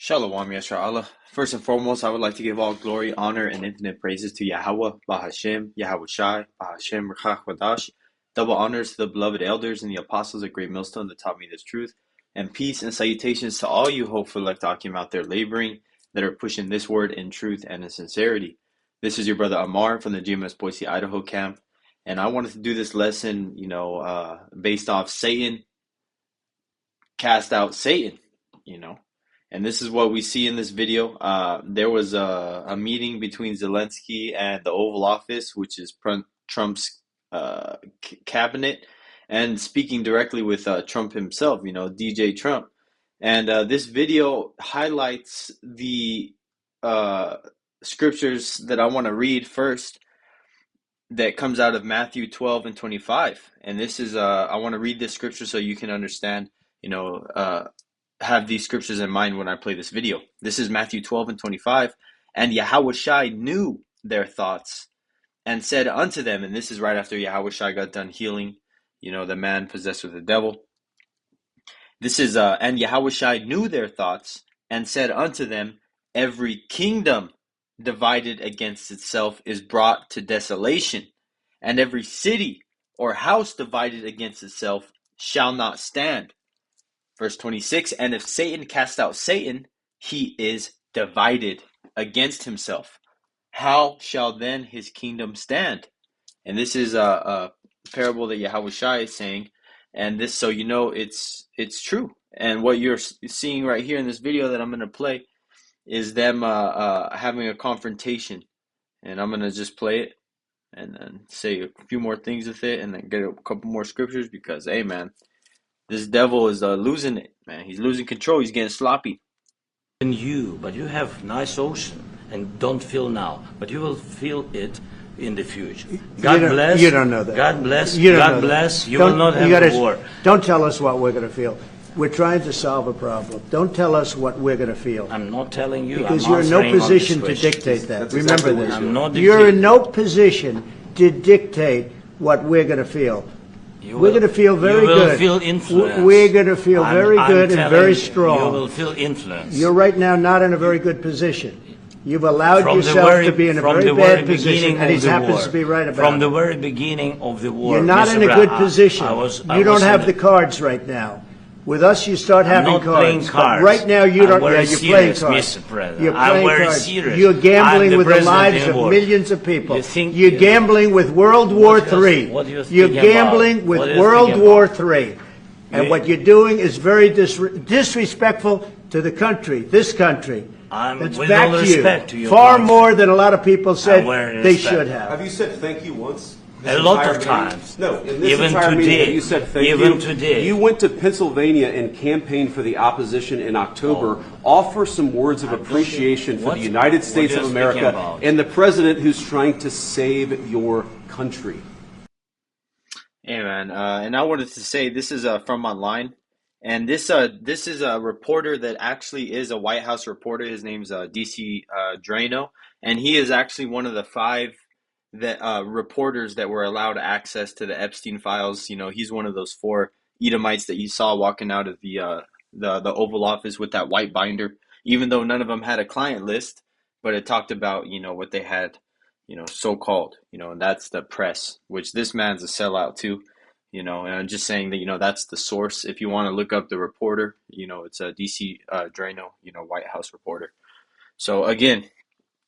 Shalom, Yasharallah. First and foremost, I would like to give all glory, honor, and infinite praises to Yahweh, Bahashem, Yahweh Shai, Bahashem, Rechach Wadash. Double honors to the beloved elders and the apostles of Great Millstone that taught me this truth. And peace and salutations to all you hopeful elect Akim out there laboring that are pushing this word in truth and in sincerity. This is your brother Amar from the GMS Boise, Idaho camp. And I wanted to do this lesson, based off Satan, cast out Satan. And this is what we see in this video. There was a meeting between Zelensky and the Oval Office, which is Trump's cabinet, and speaking directly with Trump himself, DJ Trump. And this video highlights the scriptures that I want to read first that comes out of Matthew 12 and 25. And this is, I want to read this scripture so you can understand, have these scriptures in mind when I play this video. This is Matthew 12 and 25. And Yahweh Shai knew their thoughts and said unto them, and this is right after Yahweh Shai got done healing, the man possessed with the devil. This is, and Yahweh Shai knew their thoughts and said unto them, every kingdom divided against itself is brought to desolation, and every city or house divided against itself shall not stand. Verse 26, and if Satan cast out Satan, he is divided against himself. How shall then his kingdom stand? And this is a parable that Yahweh Shai is saying, and this, so it's true. And what you're seeing right here in this video that I'm going to play is them having a confrontation. And I'm going to just play it and then say a few more things with it and then get a couple more scriptures because, hey, man, this devil is losing it, man. He's losing control. He's getting sloppy. In you, but you have nice ocean and don't feel now, but you will feel it in the future. God bless. You don't know that. God bless. You don't God know bless. that. You will not have a war. Don't tell us what we're going to feel. We're trying to solve a problem. Don't tell us what we're going to feel. I'm not telling you. Because I'm you're in no answering on position this to question. dictate that. That's Remember exactly this. what I'm not You're dictating. in no position to dictate what we're going to feel. We're going to feel very good. You will feel influence. We're going to feel very good and very strong. You will feel influence. You're right now not in a very good position. You've allowed yourself to be in a very bad position, and he happens to be right about it. From the very beginning of the war. You're not in a good position. You don't have the cards right now. With us, you start having not cards. playing cards. But right now, you don't. I'm Yeah, very you're playing serious, cards. Mr. President. You're I'm playing very cards. serious. You're gambling I'm with the president lives in of war. millions of people. You think- You're gambling with World War III. what are you You're thinking gambling about? with What are you World thinking War about? III. And You- what you're doing is very disrespectful to the country, this country. That's with back all to respect to you. your Far country. more than a lot of people said very they respect. should Have have. you said thank you once? A This lot entire of meeting? times. No, in this Even entire meeting, today. have you said thank Even you? today. You went to Pennsylvania and campaigned for the opposition in October. Offer some words of appreciation for What- the United what States are of you America speaking about? and the president who's trying to save your country. Hey, man. And I wanted to say this is from online. And this is a reporter that actually is a White House reporter. His name's DC Drano, and he is actually one of the 5 that reporters that were allowed access to the Epstein files. He's one of those 4 Edomites that you saw walking out of the Oval Office with that white binder. Even though none of them had a client list, but it talked about what they had, so called, and that's the press, which this man's a sellout too. And I'm just saying that, that's the source. If you want to look up the reporter, it's a DC Drano, White House reporter. So again,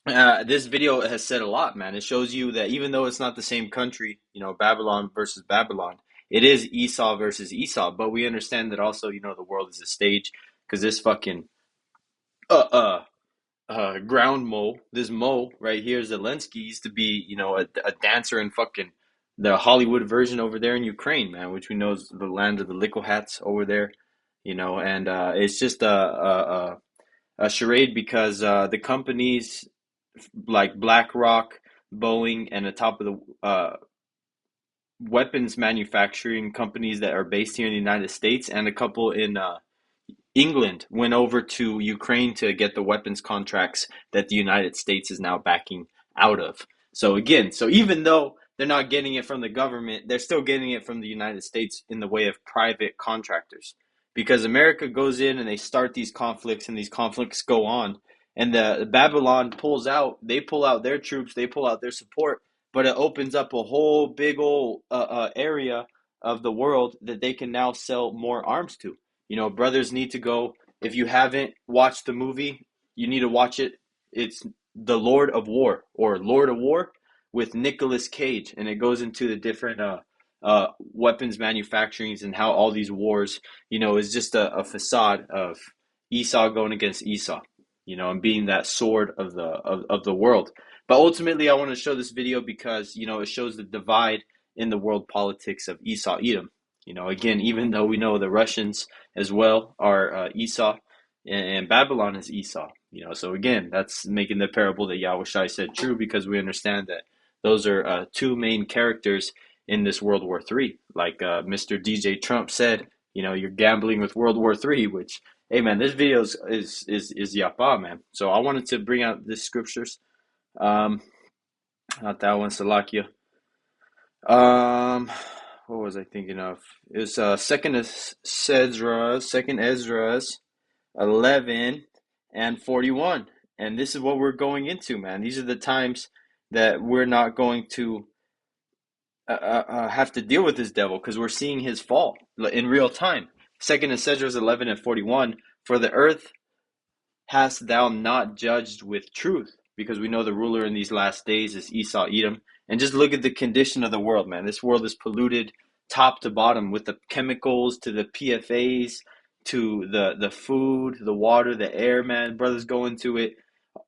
this video has said a lot, man. It shows you that even though it's not the same country, Babylon versus Babylon, it is Esau versus Esau. But we understand that also, the world is a stage because this fucking ground mole, this mole right here, Zelensky, used to be, a dancer in fucking the Hollywood version over there in Ukraine, man, which we know is the land of the lickle hats over there, and it's just a charade because the companies like BlackRock, Boeing, and the top of the weapons manufacturing companies that are based here in the United States and a couple in England went over to Ukraine to get the weapons contracts that the United States is now backing out of. So again, even though they're not getting it from the government, they're still getting it from the United States in the way of private contractors. because America goes in and they start these conflicts, and these conflicts go on, and the Babylon pulls out. They pull out their troops, they pull out their support, but it opens up a whole big old area of the world that they can now sell more arms to. You know, brothers need to go. If you haven't watched the movie, you need to watch it. It's The Lord of War, or Lord of War, with Nicolas Cage, and it goes into the different weapons manufacturings and how all these wars, you know, is just a facade of Esau going against Esau, you know, and being that sword of the world. But ultimately, I want to show this video because, you know, it shows the divide in the world politics of Esau Edom. You know, again, even though we know the Russians as well are Esau, and Babylon is Esau. You know, so again, that's making the parable that Yahushua said true, because we understand that those are two main characters in this World War III. Like Mr. DJ Trump said, you know, you're gambling with World War III, which, hey man, this video is yapa, man. So I wanted to bring out the scriptures. Not that one, Salakia. What was I thinking of? It was Second Esdras 11 and 41. And this is what we're going into, man. These are the times that we're not going to have to deal with this devil, because we're seeing his fall in real time. Second Esdras 11 and 41. For the earth hast thou not judged with truth, because we know the ruler in these last days is Esau Edom. And just look at the condition of the world, man. This world is polluted top to bottom, with the chemicals to the PFAs to the food, the water, the air, man. Brothers go into it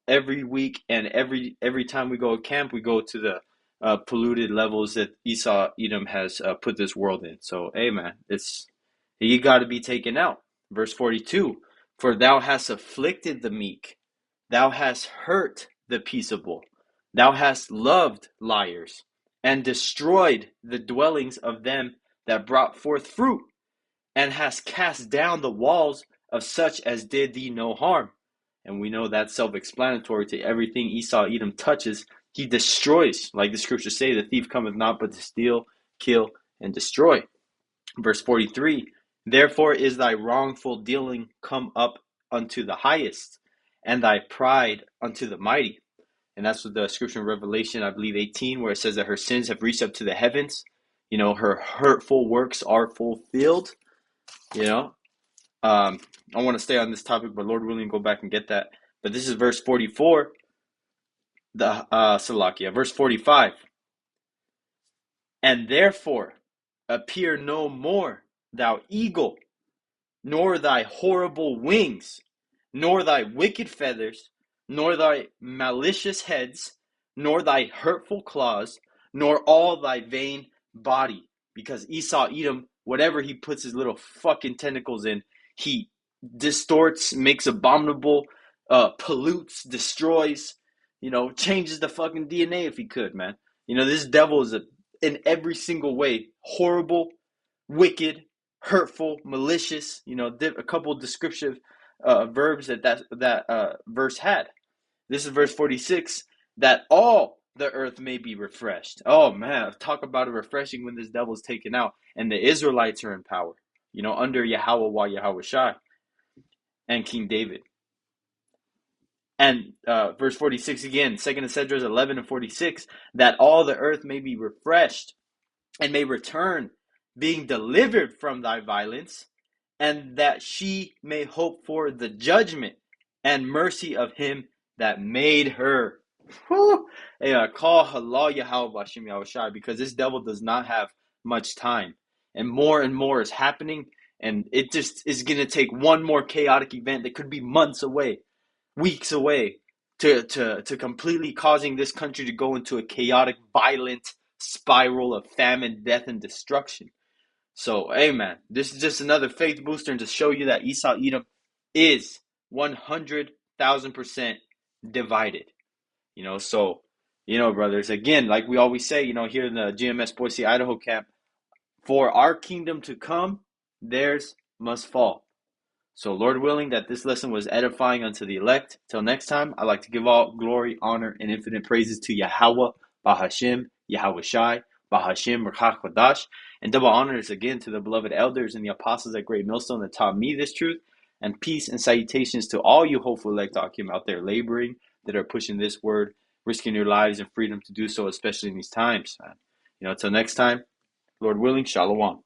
every week, and every time we go to camp, we go to the polluted levels that Esau Edom has put this world in. So, hey, man, you got to be taken out. Verse 42, for thou hast afflicted the meek, thou hast hurt the peaceable, thou hast loved liars, and destroyed the dwellings of them that brought forth fruit, and hast cast down the walls of such as did thee no harm. And we know that's self-explanatory to everything Esau Edom touches. He destroys, like the scriptures say, the thief cometh not but to steal, kill, and destroy. Verse 43, therefore is thy wrongful dealing come up unto the highest, and thy pride unto the mighty. And that's what the scripture in Revelation, I believe 18, where it says that her sins have reached up to the heavens. You know, her hurtful works are fulfilled. You know, I want to stay on this topic, but Lord willing, go back and get that. But this is verse 44, Salakia, verse 45. And therefore appear no more, thou eagle, nor thy horrible wings, nor thy wicked feathers, nor thy malicious heads, nor thy hurtful claws, nor all thy vain body. Because Esau Edom, whatever he puts his little fucking tentacles in, he distorts, makes abominable, pollutes, destroys, you know, changes the fucking DNA if he could, man. You know, this devil is in every single way horrible, wicked, hurtful, malicious. You know, a couple of descriptive verbs that verse had. This is verse 46, that all the earth may be refreshed. Oh man, talk about a refreshing when this devil is taken out and the Israelites are in power, you know, under Yahweh Yahushua and King David. And verse 46 again, 2 Esdras 11 and 46, that all the earth may be refreshed and may return, being delivered from thy violence, and that she may hope for the judgment and mercy of him that made her. Call halal Yahweh Bashim Yahushai, because this devil does not have much time, and more is happening, and it just is going to take one more chaotic event that could be months away, weeks away, to completely causing this country to go into a chaotic, violent spiral of famine, death, and destruction. So, hey man, this is just another faith booster, and to show you that Esau Edom is 100,000% divided. You know, so, you know, brothers, again, like we always say, you know, here in the GMS Boise, Idaho camp, for our kingdom to come, theirs must fall. So, Lord willing, that this lesson was edifying unto the elect. Till next time, I'd like to give all glory, honor, and infinite praises to Yahweh, Bahashim, Yahushai, Bahashim Rachach. And double honors again to the beloved elders and the apostles at Great Millstone that taught me this truth. And peace and salutations to all you hopeful elect Akim out there laboring, that are pushing this word, risking your lives and freedom to do so, especially in these times. Until next time, Lord willing, Shalom.